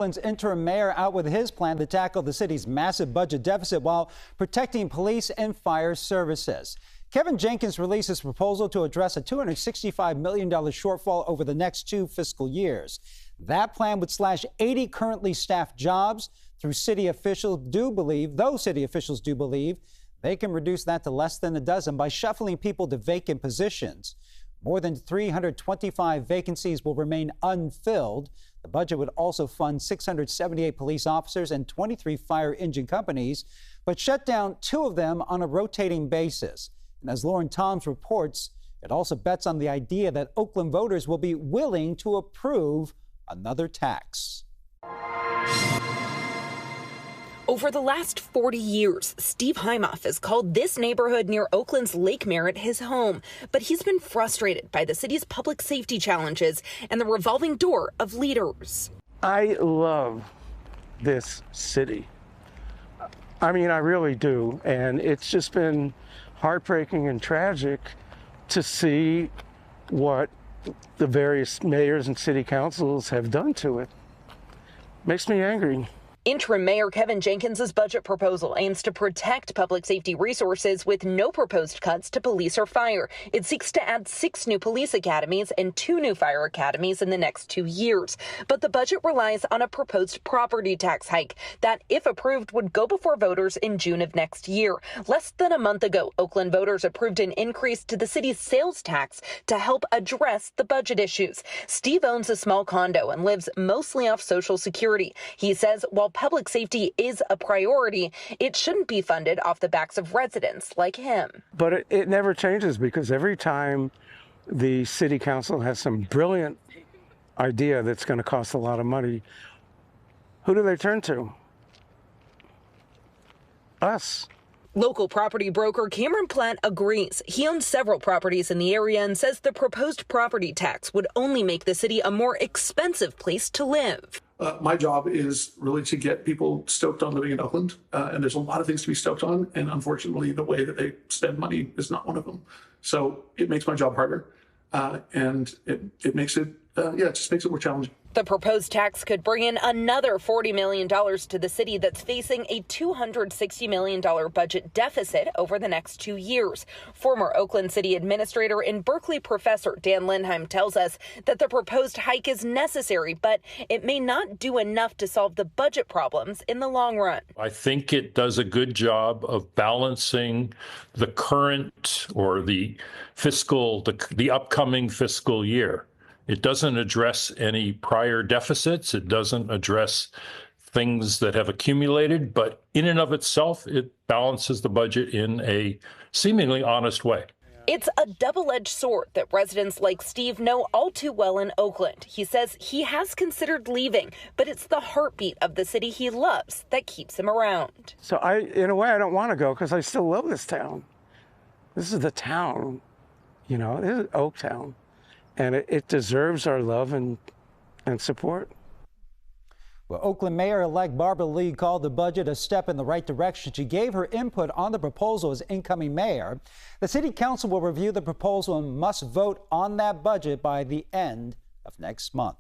Oakland's interim mayor out with his plan to tackle the city's massive budget deficit while protecting police and fire services. Kevin Jenkins released his proposal to address a $265 million shortfall over the next 2 fiscal years. That plan would slash 80 currently staffed jobs. Though city officials do believe they can reduce that to less than a dozen by shuffling people to vacant positions. More than 325 vacancies will remain unfilled. The budget would also fund 678 police officers and 23 fire engine companies, but shut down 2 of them on a rotating basis. And as Lauren Toms reports, it also bets on the idea that Oakland voters will be willing to approve another tax. Over the last 40 years, Steve Hymoff has called this neighborhood near Oakland's Lake Merritt his home, but he's been frustrated by the city's public safety challenges and the revolving door of leaders. I love this city. I mean, I really do. And it's just been heartbreaking and tragic to see what the various mayors and city councils have done to it. Makes me angry. Interim Mayor Kevin Jenkins' budget proposal aims to protect public safety resources with no proposed cuts to police or fire. It seeks to add 6 new police academies and 2 new fire academies in the next 2 years. But the budget relies on a proposed property tax hike that, if approved, would go before voters in June of next year. Less than a month ago, Oakland voters approved an increase to the city's sales tax to help address the budget issues. Steve owns a small condo and lives mostly off Social Security. He says while public safety is a priority, it shouldn't be funded off the backs of residents like him. But it never changes, because every time the city council has some brilliant idea that's going to cost a lot of money, who do they turn to? Us. Local property broker Cameron Platt agrees. He owns several properties in the area and says the proposed property tax would only make the city a more expensive place to live. My job is really to get people stoked on living in Oakland, and there's a lot of things to be stoked on, and unfortunately the way that they spend money is not one of them. So it makes my job harder, and it makes it, it just makes it more challenging. The proposed tax could bring in another $40 million to the city that's facing a $260 million budget deficit over the next 2 years. Former Oakland City Administrator and Berkeley professor Dan Lindheim tells us that the proposed hike is necessary, but it may not do enough to solve the budget problems in the long run. I think it does a good job of balancing the current or the upcoming fiscal year. It doesn't address any prior deficits. It doesn't address things that have accumulated, but in and of itself, it balances the budget in a seemingly honest way. It's a double-edged sword that residents like Steve know all too well in Oakland. He says he has considered leaving, but it's the heartbeat of the city he loves that keeps him around. So in a way, I don't want to go, because I still love this town. This is the town, this is Oaktown. And it deserves our love and support. Well, Oakland Mayor-elect Barbara Lee called the budget a step in the right direction. She gave her input on the proposal as incoming mayor. The city council will review the proposal and must vote on that budget by the end of next month.